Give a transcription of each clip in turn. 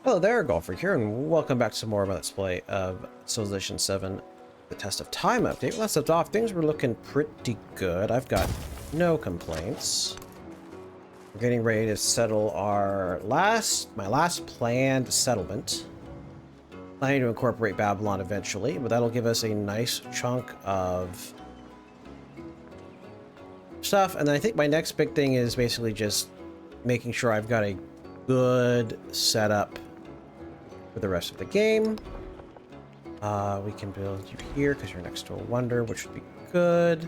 Hello there, Golfer here, and welcome back to some more of my Let's Play of Civilization 7, the Test of Time update. Last left off, things were looking pretty good. I've got no complaints. We're getting ready to settle my last planned settlement. Planning to incorporate Babylon eventually, but that'll give us a nice chunk of stuff. And then I think my next big thing is basically just making sure I've got a good setup for the rest of the game. We can build you here because you're next to a wonder, which would be good.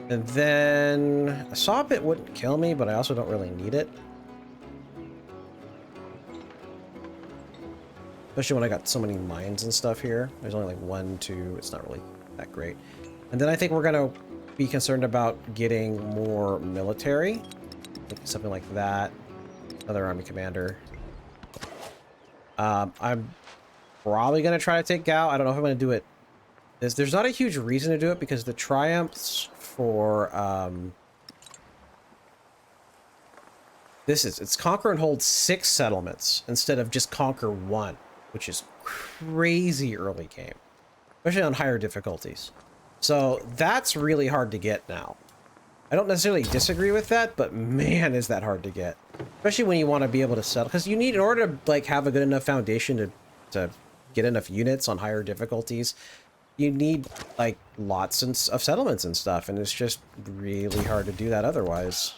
And then a saw pit wouldn't kill me, but I also don't really need it. Especially when I got so many mines and stuff here. There's only like 1, 2. It's not really that great. And then I think we're going to be concerned about getting more military. Something like that. Another army commander. I'm probably going to try to take Gao. I don't know if I'm going to do it. There's not a huge reason to do it because the triumphs for it's conquer and hold 6 settlements instead of just conquer 1, which is crazy early game, especially on higher difficulties. So that's really hard to get now. I don't necessarily disagree with that, but man, is that hard to get. Especially when you want to be able to settle, because you need, in order to like have a good enough foundation to get enough units on higher difficulties, you need like lots of settlements and stuff, and it's just really hard to do that otherwise.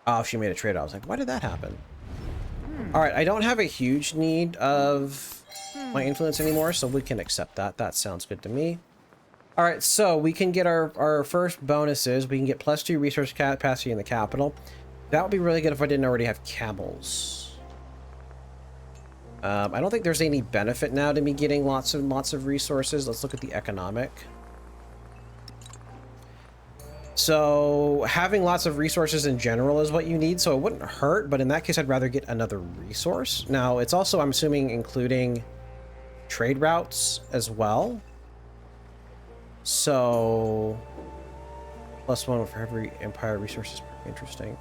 Oh, she made a trade. I was like, why did that happen? All right, I don't have a huge need of my influence anymore, so we can accept that. That sounds good to me. All right, so we can get our first bonuses. We can get +2 resource capacity in the capital. That would be really good if I didn't already have camels. I don't think there's any benefit now to me getting lots of resources. Let's look at the economic. So having lots of resources in general is what you need, so it wouldn't hurt, but in that case I'd rather get another resource. Now it's also, I'm assuming, including trade routes as well. So +1 for every empire resource is pretty interesting.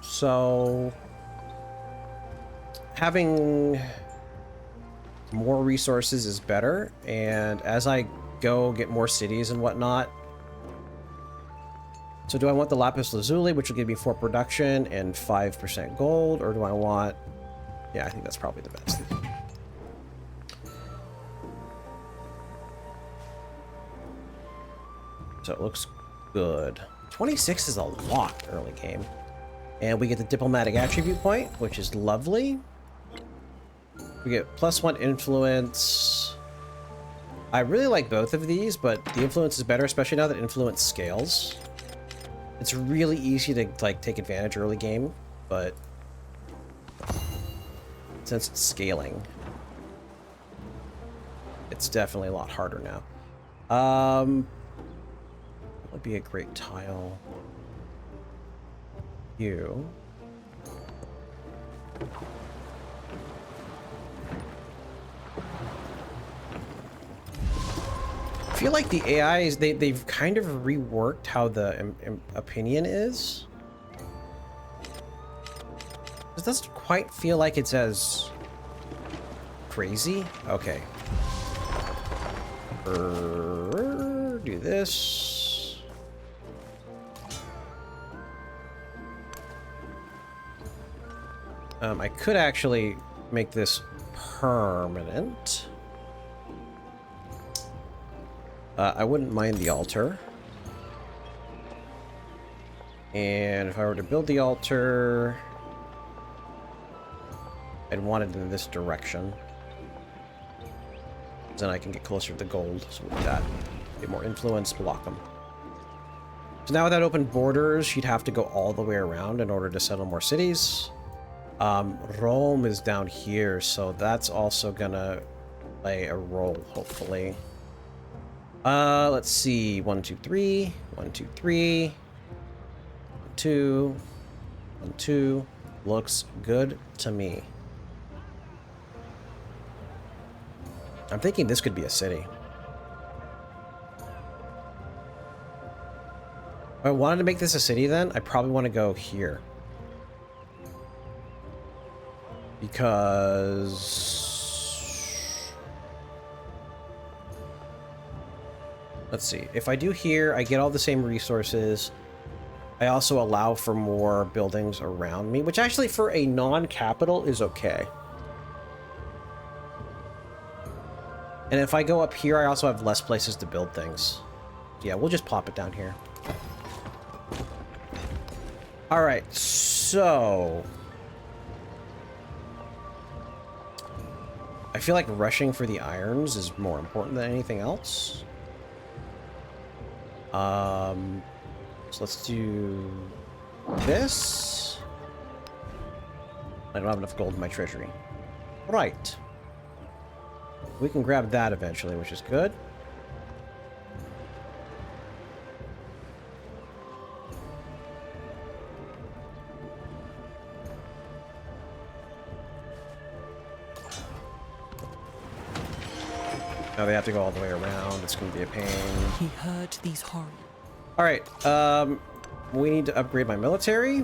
So having more resources is better, and as I go get more cities and whatnot. So do I want the lapis lazuli, which will give me 4 production and 5% gold, or do I want... Yeah, I think that's probably the best. So it looks good. 26 is a lot early game. And we get the diplomatic attribute point, which is lovely. We get +1 influence. I really like both of these, but the influence is better, especially now that influence scales. It's really easy to like take advantage early game, but since it's scaling, it's definitely a lot harder now. That would be a great tile. You. I feel like the AIs, they've kind of reworked how the opinion is. It doesn't quite feel like it's as crazy. Okay. Do this. I could actually make this permanent. I wouldn't mind the altar. And if I were to build the altar, I'd want it in this direction. Then I can get closer to the gold. So with that, get more influence, block them. So now with that open borders, you'd have to go all the way around in order to settle more cities. Rome is down here, so that's also gonna play a role, hopefully. Let's see. 1, 2, 3. 1, 2, 3. 1, 2. 1, 2. Looks good to me. I'm thinking this could be a city. If I wanted to make this a city, then I probably want to go here. Because... let's see. If I do here, I get all the same resources. I also allow for more buildings around me, which actually for a non-capital is okay. And if I go up here, I also have less places to build things. Yeah, we'll just plop it down here. All right, so... I feel like rushing for the irons is more important than anything else. So let's do this. I don't have enough gold in my treasury. Right. We can grab that eventually, which is good. Now they have to go all the way around. It's going to be a pain. He heard these horrors. All right. We need to upgrade my military.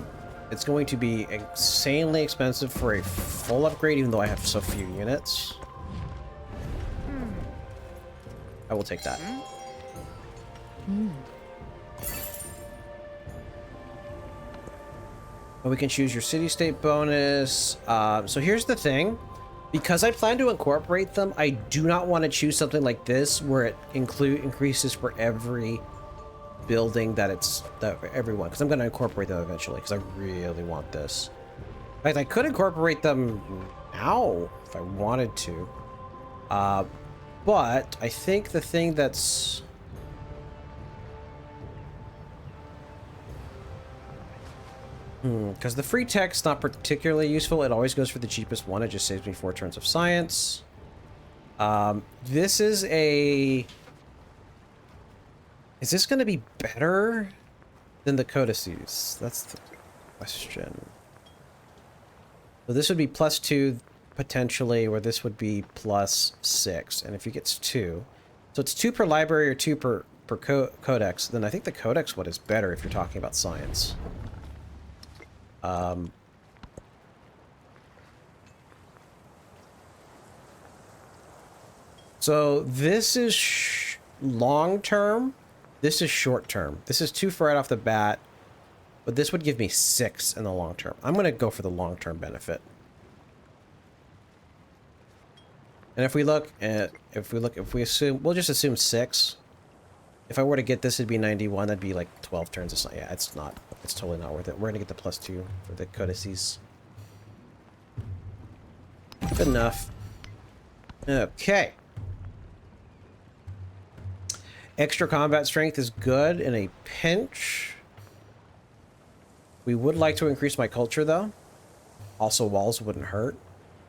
It's going to be insanely expensive for a full upgrade, even though I have so few units. I will take that. And we can choose your city-state bonus. So here's the thing. Because I plan to incorporate them, I do not want to choose something like this where it increases for every building that everyone, because I'm going to incorporate them eventually because I really want this. In fact, I could incorporate them now if I wanted to. But I think the thing that's... because the free tech's not particularly useful. It always goes for the cheapest one. It just saves me 4 turns of science. This is a... is this going to be better than the codices? That's the question. So this would be +2 potentially, or this would be +6. And if he gets 2, so it's 2 per library or 2 per codex, then I think the codex one is better if you're talking about science. So this is long term. This is short term. This is 2 for right off the bat, but this would give me 6 in the long term. I'm going to go for the long term benefit. And if we look at, if we assume, we'll just assume 6. If I were to get this, it'd be 91. That'd be like 12 turns. It's not, yeah, it's not. It's totally not worth it. We're gonna get the +2 for the codices. Good enough. Okay. Extra combat strength is good in a pinch. We would like to increase my culture, though. Also, walls wouldn't hurt.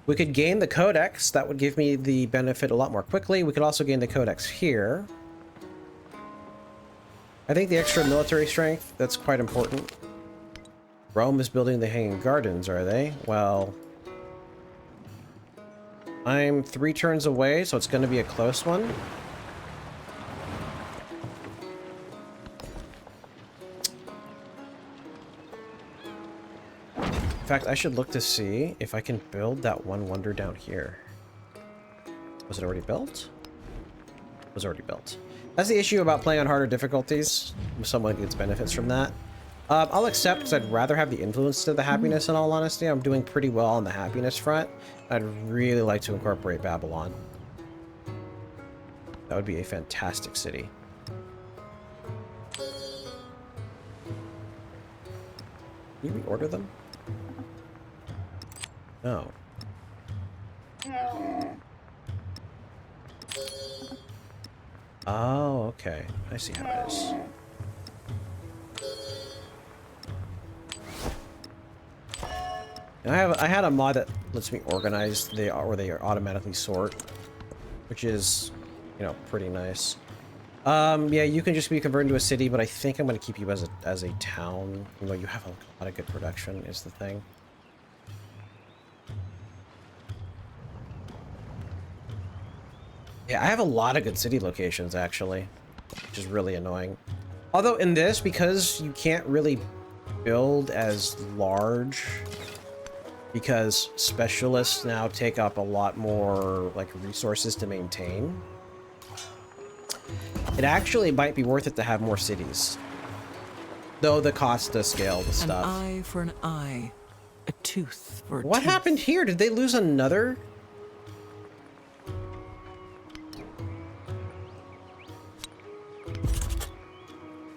We could gain the codex. That would give me the benefit a lot more quickly. We could also gain the codex here. I think the extra military strength, that's quite important. Rome is building the Hanging Gardens, are they? Well, I'm 3 turns away, so it's going to be a close one. In fact, I should look to see if I can build that one wonder down here. Was it already built? It was already built. That's the issue about playing on harder difficulties. Someone gets benefits from that. I'll accept because I'd rather have the influence to the happiness in all honesty. I'm doing pretty well on the happiness front. I'd really like to incorporate Babylon. That would be a fantastic city. Can you reorder them? No. Oh, okay. I see how it is. And I had a mod that lets me organize they automatically sort, which is, you know, pretty nice. Yeah, you can just be converted into a city, but I think I'm going to keep you as a town. You know, you have a lot of good production is the thing. Yeah, I have a lot of good city locations, actually, which is really annoying. Although in this, because you can't really build as large, because specialists now take up a lot more, like, resources to maintain, it actually might be worth it to have more cities. Though the cost to scale the stuff. An eye for an eye, a tooth for a What tooth. happened here? Did they lose another?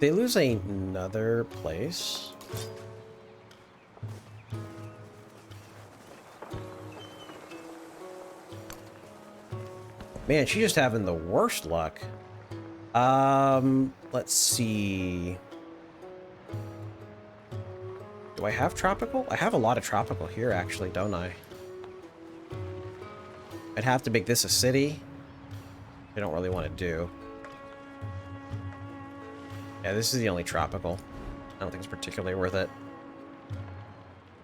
They lose another place? Man, she's just having the worst luck. Let's see. Do I have tropical? I have a lot of tropical here, actually, don't I? I'd have to make this a city. I don't really want to do. Yeah, this is the only tropical. I don't think it's particularly worth it.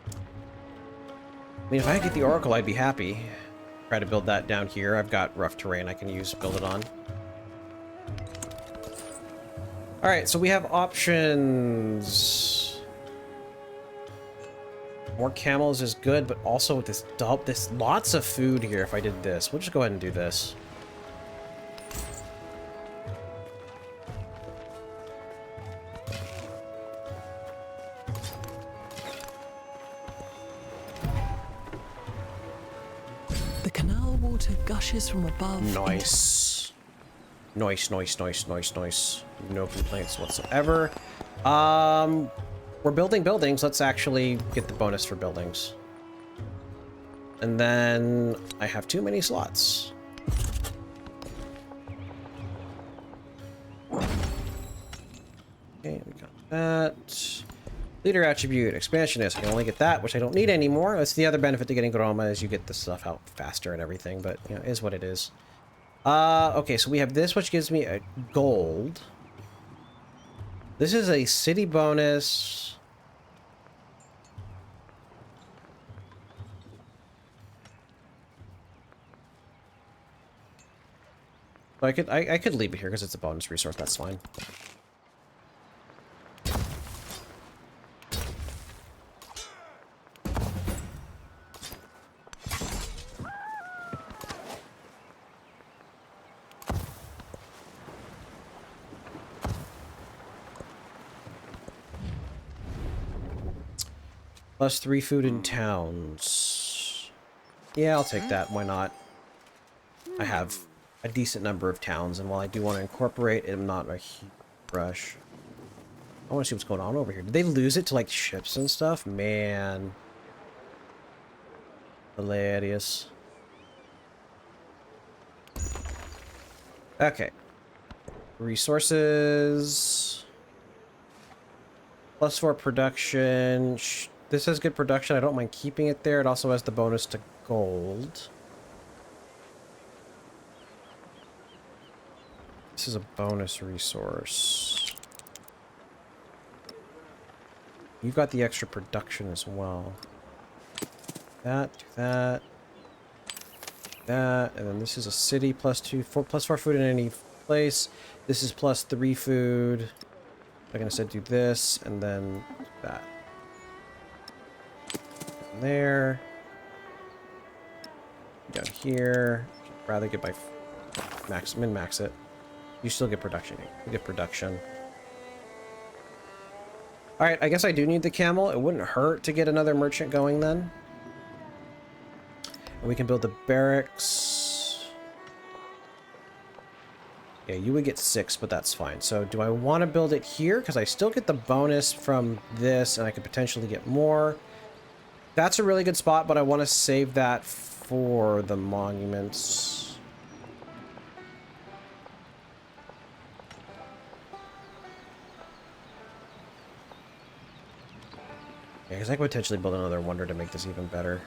I mean, if I could get the Oracle, I'd be happy. Try to build that down here. I've got rough terrain I can use to build it on. Alright, so we have options. More camels is good, but also with this lots of food here if I did this. We'll just go ahead and do this. The canal water gushes from above. Nice. Nice, nice, nice, nice, nice. No complaints whatsoever. We're building buildings. Let's actually get the bonus for buildings. And then I have too many slots. Okay, we got that. Leader attribute, expansionist. I can only get that, which I don't need anymore. That's the other benefit to getting Groma is you get the stuff out faster and everything, but you know, it is what it is. Okay, so we have this, which gives me a gold. This is a city bonus. I could leave it here because it's a bonus resource. That's fine. +3 food in towns. Yeah, I'll take that. Why not? I have a decent number of towns, and while I do want to incorporate, I'm not a huge rush. I want to see what's going on over here. Did they lose it to, like, ships and stuff? Man. Hilarious. Okay. Resources. +4 production. This has good production. I don't mind keeping it there. It also has the bonus to gold. This is a bonus resource. You got the extra production as well. That, do that. That, and then this is a city +4 food in any place. This is +3 food. I'm gonna say do this and then that. And there. Down here. Rather get by min-max it. You still get production. You get production. Alright, I guess I do need the camel. It wouldn't hurt to get another merchant going then. And we can build the barracks. Yeah, you would get 6, but that's fine. So do I want to build it here? Because I still get the bonus from this, and I could potentially get more. That's a really good spot, but I want to save that for the monuments. Yeah, because I could potentially build another wonder to make this even better.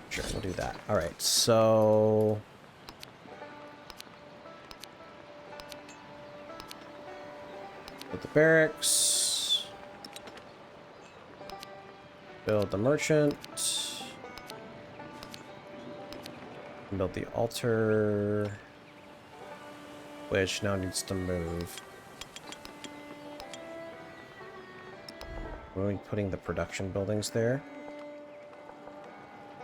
Sure, we'll do that. Alright, so... build the barracks. Build the merchant. Build the altar, which now needs to move. We're putting the production buildings there.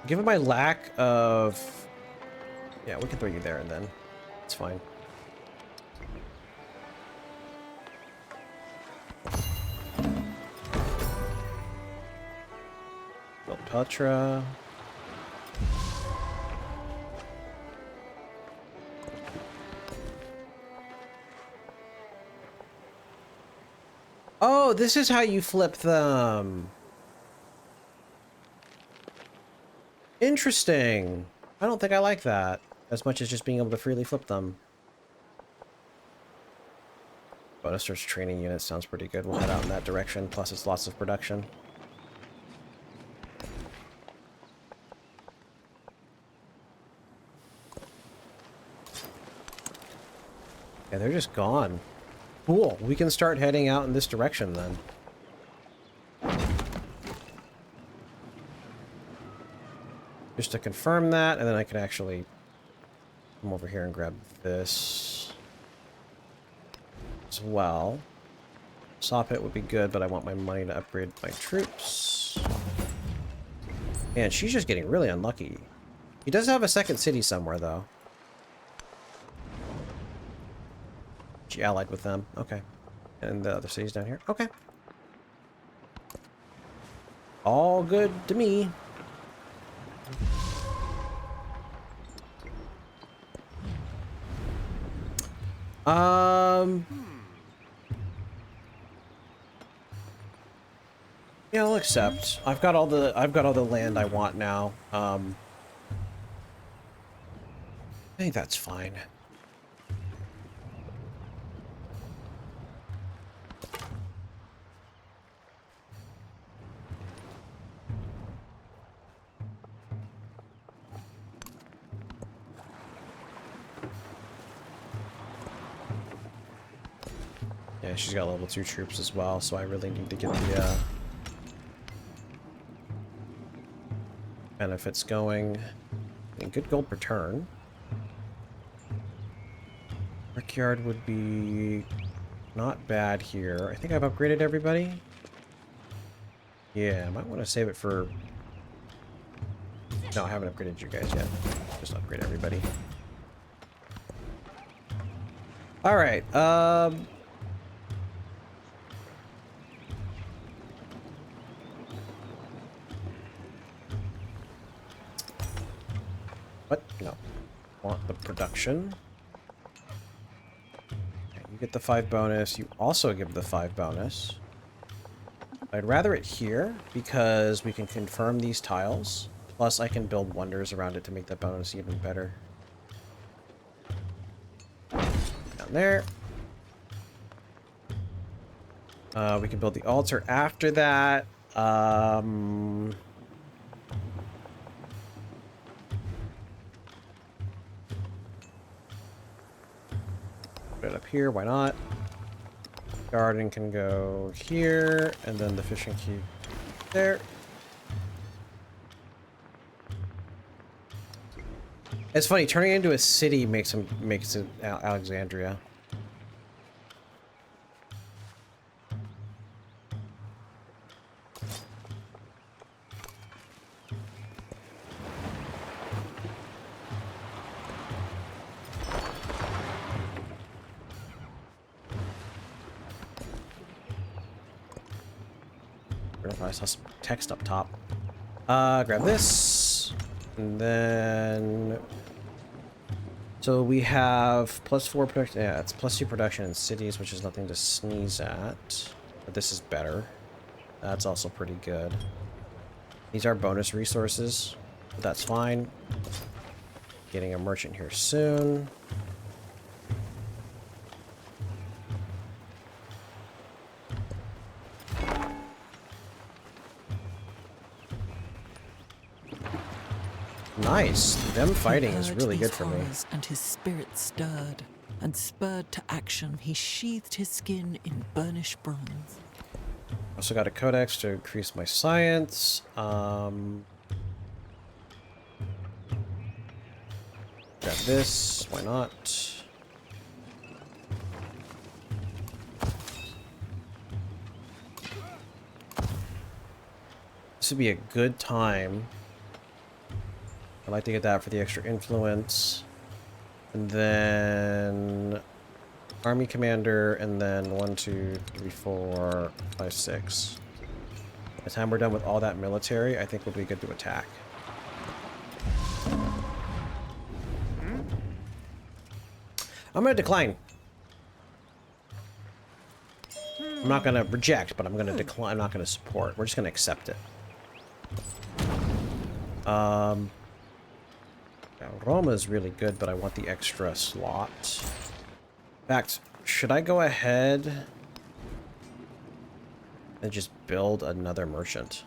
Given my lack of... Yeah, we can throw you there and then. It's fine. Build Petra. Oh, this is how you flip them. Interesting. I don't think I like that as much as just being able to freely flip them. Bonus search training unit sounds pretty good. We'll head out in that direction. Plus, it's lots of production. Yeah, they're just gone. Cool. We can start heading out in this direction then. Just to confirm that, and then I can actually come over here and grab this as well. Saw pit would be good, but I want my money to upgrade my troops. And she's just getting really unlucky. He does have a second city somewhere, though. She allied with them. Okay. And the other city's down here. Okay. All good to me. Yeah, I'll accept. I've got all the land I want now. I think that's fine. Yeah, she's got level 2 troops as well, so I really need to get the benefits going. And good gold per turn. Brickyard would be not bad here. I think I've upgraded everybody. Yeah, I might want to save it for... No, I haven't upgraded you guys yet. Just upgrade everybody. Alright, what? No. Want the production. Okay, you get the 5 bonus. You also give the 5 bonus. I'd rather it here because we can confirm these tiles. Plus, I can build wonders around it to make that bonus even better. Down there. We can build the altar after that. Put it up here, why not? Garden can go here, and then the fishing key there. It's funny, turning it into a city makes it Alexandria. I saw some text up top. Grab this. And then... So we have +4 production. Yeah, it's +2 production in cities, which is nothing to sneeze at. But this is better. That's also pretty good. These are bonus resources, but that's fine. Getting a merchant here soon. Nice. Them fighting is really good for me. And his spirit stirred, and spurred to action, he sheathed his skin in burnished bronze. Also got a codex to increase my science. Grab this. Why not? This would be a good time. I'd like to get that for the extra influence. And then army commander, and then 1, 2, 3, 4, 5, 6. By the time we're done with all that military, I think we'll be good to attack. I'm gonna decline. I'm not gonna reject, but I'm gonna decline. I'm not gonna support. We're just gonna accept it. Now Roma is really good, but I want the extra slot. In fact, should I go ahead and just build another merchant?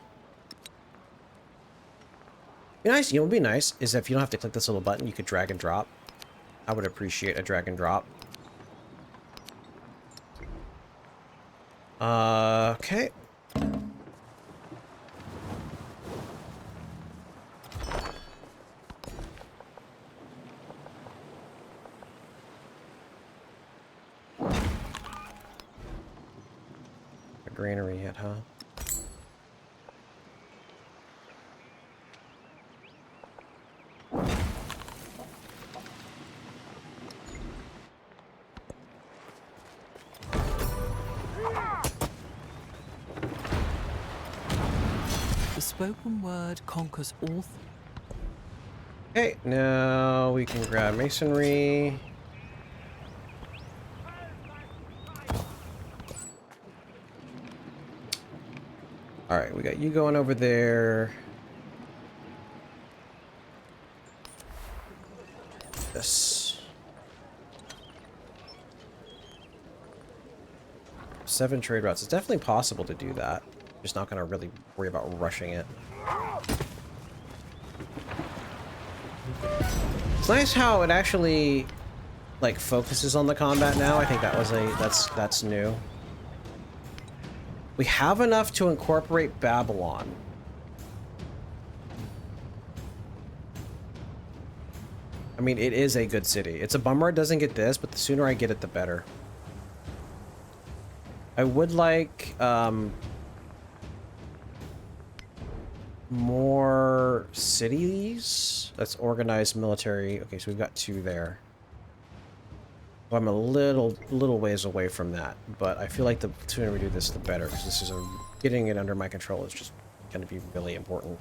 Be nice. You know what would be nice is if you don't have to click this little button, you could drag and drop. I would appreciate a drag and drop. Okay. A granary yet, huh? The spoken word conquers all. Okay, now we can grab masonry. Alright, we got you going over there. This. 7 trade routes. It's definitely possible to do that. Just not gonna really worry about rushing it. It's nice how it actually like focuses on the combat now. I think that was that's new. We have enough to incorporate Babylon. I mean, it is a good city. It's a bummer it doesn't get this, but the sooner I get it, the better. I would like more cities. That's organized military. Okay, so we've got 2 there. Well, I'm a little ways away from that, but I feel like the sooner we do this, the better, because this is getting it under my control is just going to be really important.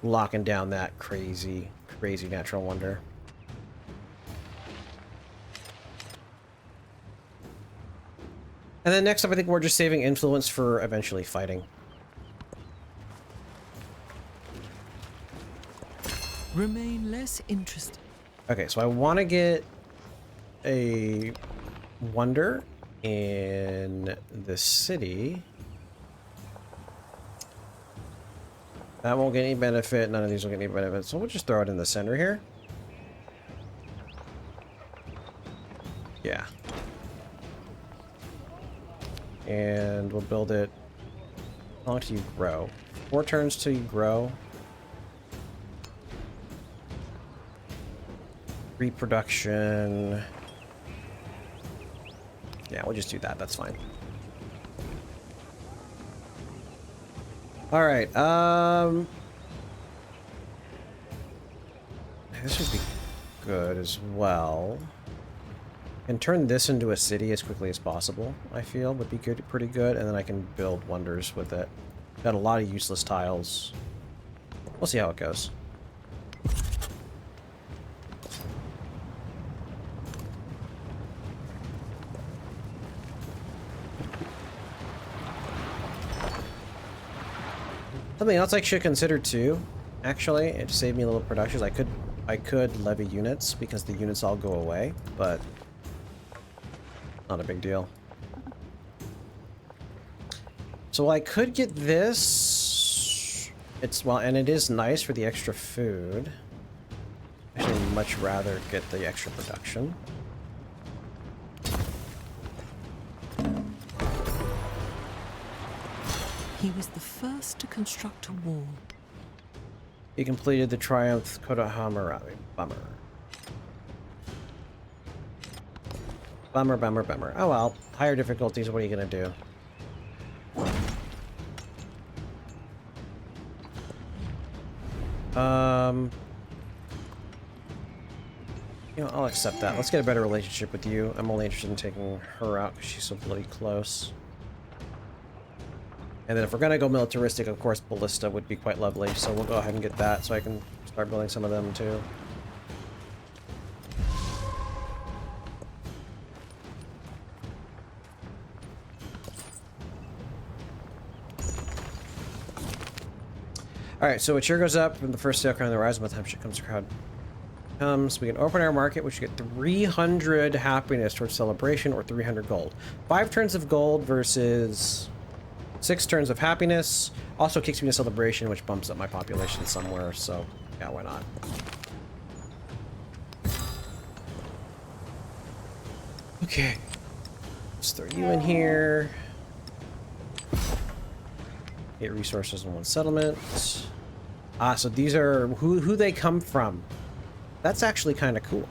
Locking down that crazy natural wonder. And then next up, I think we're just saving influence for eventually fighting. Remain less interested. Okay, so I want to get a wonder in the city. That won't get any benefit. None of these will get any benefit. So we'll just throw it in the center here. Yeah. And we'll build it. How long till you grow? 4 turns till you grow. Reproduction. Yeah, we'll just do that. That's fine. All right. This would be good as well. And turn this into a city as quickly as possible, I feel, would be good, pretty good. And then I can build wonders with it. Got a lot of useless tiles. We'll see how it goes. Something else I should consider too, actually, it saved me a little productions. I could levy units because the units all go away, but not a big deal. So I could get this. And it is nice for the extra food. Actually, much rather get the extra production. He was the first to construct a wall. He completed the Triumph Koda Hammurabi. Bummer. Bummer, bummer, bummer. Oh well, higher difficulties, what are you gonna do? You know, I'll accept that. Let's get a better relationship with you. I'm only interested in taking her out because she's so bloody close. And then if we're gonna go militaristic, of course, ballista would be quite lovely. So we'll go ahead and get that so I can start building some of them too. Alright, so it sure goes up when the first sale crown on the rise. By the time shit comes, the crowd comes. We can open our market, which get 300 happiness towards celebration or 300 gold. 5 turns of gold versus 6 turns of happiness. Also kicks me to celebration, which bumps up my population somewhere, so yeah, why not? Okay. Let's throw you in here. 8 resources in 1 settlement. Ah, so these are who they come from. That's actually kind of cool.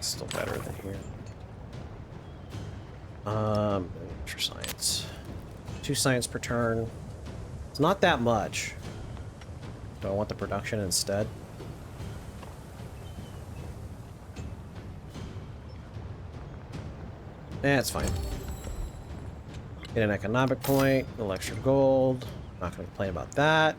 Still better than here. For science. 2 science per turn. It's not that much. Do I want the production instead? It's fine. Get an economic point, a little extra gold. Not gonna complain about that.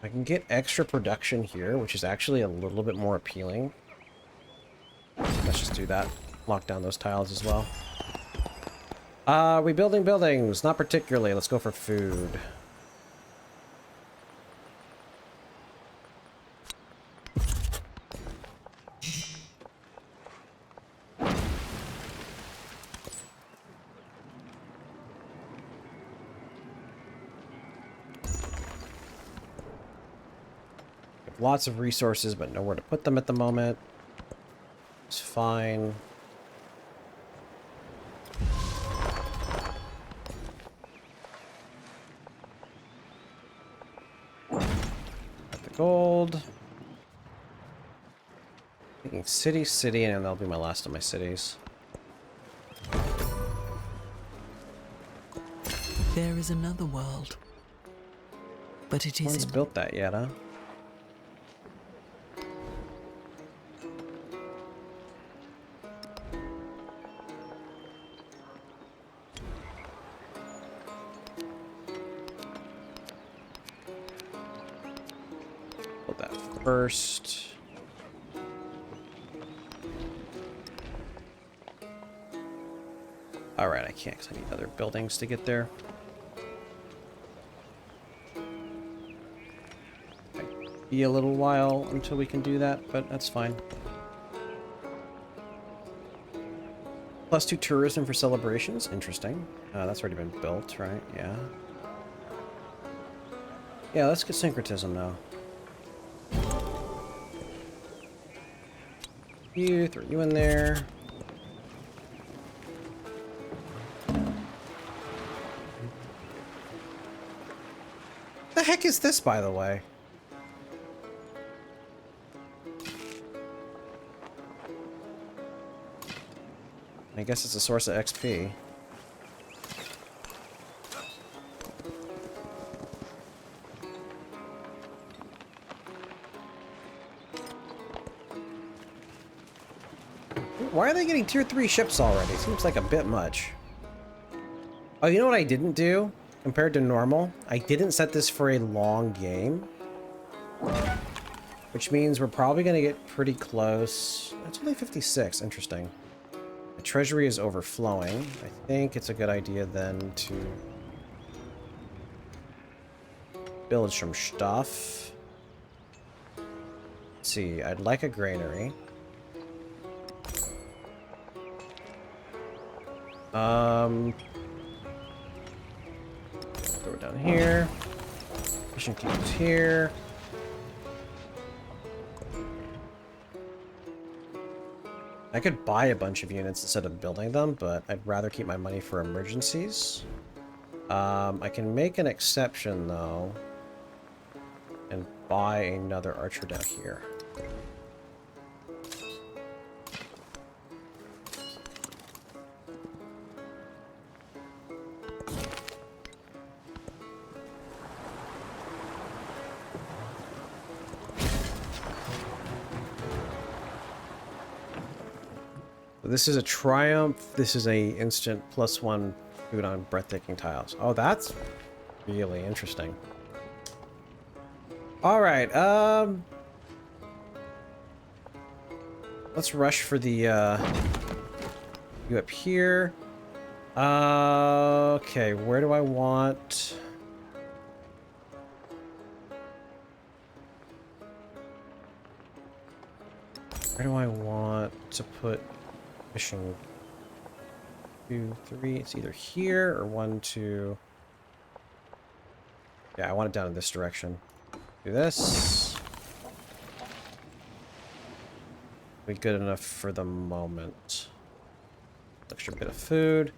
I can get extra production here, which is actually a little bit more appealing. Let's just do that. Lock down those tiles as well. We building buildings? Not particularly. Let's go for food. Lots of resources, but nowhere to put them at the moment. It's fine. Got the gold. Thinking city, and that'll be my last of my cities. There is another world, but it No is one's built that yet, huh? Build that first. Alright, I can't because I need other buildings to get there. Might be a little while until we can do that, but that's fine. +2 tourism for celebrations. Interesting. That's already been built, right? Yeah. Yeah, let's get syncretism now. You, throw you in there. The heck is this, by the way? I guess it's a source of XP. Why are they getting tier 3 ships already? Seems like a bit much. Oh, you know what I didn't do? Compared to normal? I didn't set this for a long game. Which means we're probably going to get pretty close. It's only 56. Interesting. The treasury is overflowing. I think it's a good idea then to build some stuff. Let's see, I'd like a granary. Throw it down here. Fishing cubes here. I could buy a bunch of units instead of building them, but I'd rather keep my money for emergencies. I can make an exception, though, and buy another archer down here. This is a triumph. This is a instant +1 food on breathtaking tiles. Oh, that's really interesting. All right. Let's rush for the you up here. Okay, where do I want? Where do I want to put fishing? 2, 3. It's either here or 1, 2. Yeah, I want it down in this direction. Do this. Be good enough for the moment. Extra bit of food.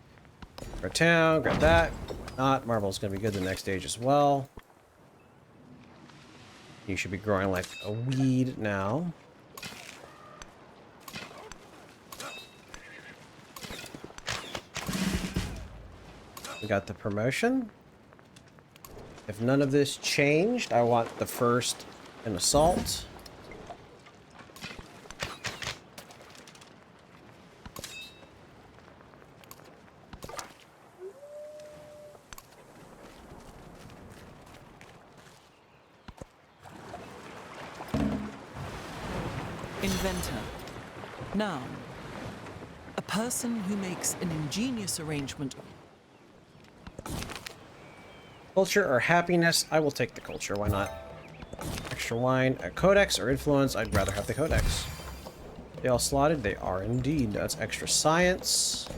Go town, grab that. Not marble's gonna be good the next stage as well. You should be growing like a weed now. We got the promotion. If none of this changed, I want the first in assault. Inventor. Noun. A person who makes an ingenious arrangement. Culture or happiness? I will take the culture, why not? Extra wine. A codex or influence? I'd rather have the codex. They all slotted? They are indeed. That's extra science.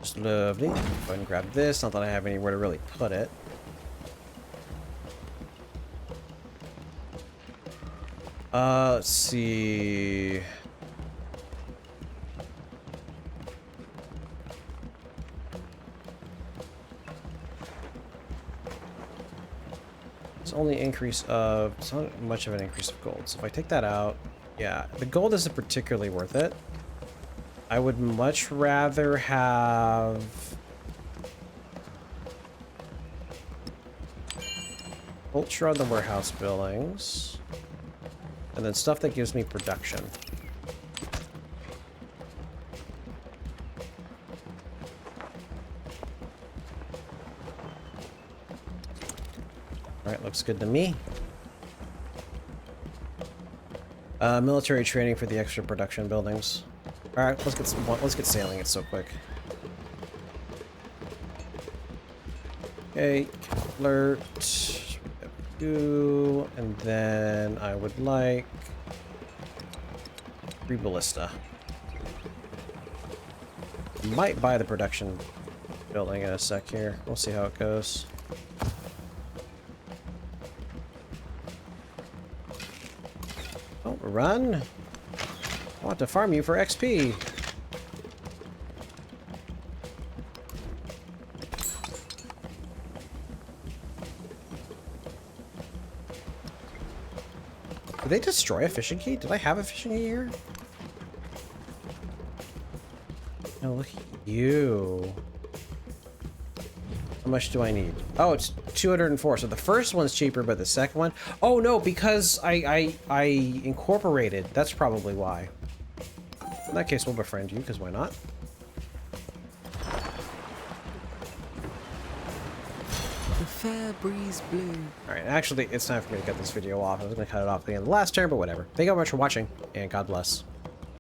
Just lovely. Go ahead and grab this. Not that I have anywhere to really put it. Let's see. It's only increase of, it's not much of an increase of gold. So if I take that out, yeah, the gold isn't particularly worth it. I would much rather have culture on the warehouse buildings, and then stuff that gives me production. Alright, looks good to me. Military training for the extra production buildings. Alright, let's get sailing. It's so quick. Okay, alert. And then I would like 3 ballista. Might buy the production building in a sec here. We'll see how it goes. Don't run. I want to farm you for XP. Did they destroy a fishing key? Did I have a fishing key here? No, look at you. How much do I need? Oh, it's 204. So the first one's cheaper, but the second one... Oh, no, because I incorporated. That's probably why. In that case, we'll befriend you, because why not? The fair breeze blew. Alright, actually, it's time for me to cut this video off. I was going to cut it off at the end of the last turn, but whatever. Thank you very much for watching, and God bless.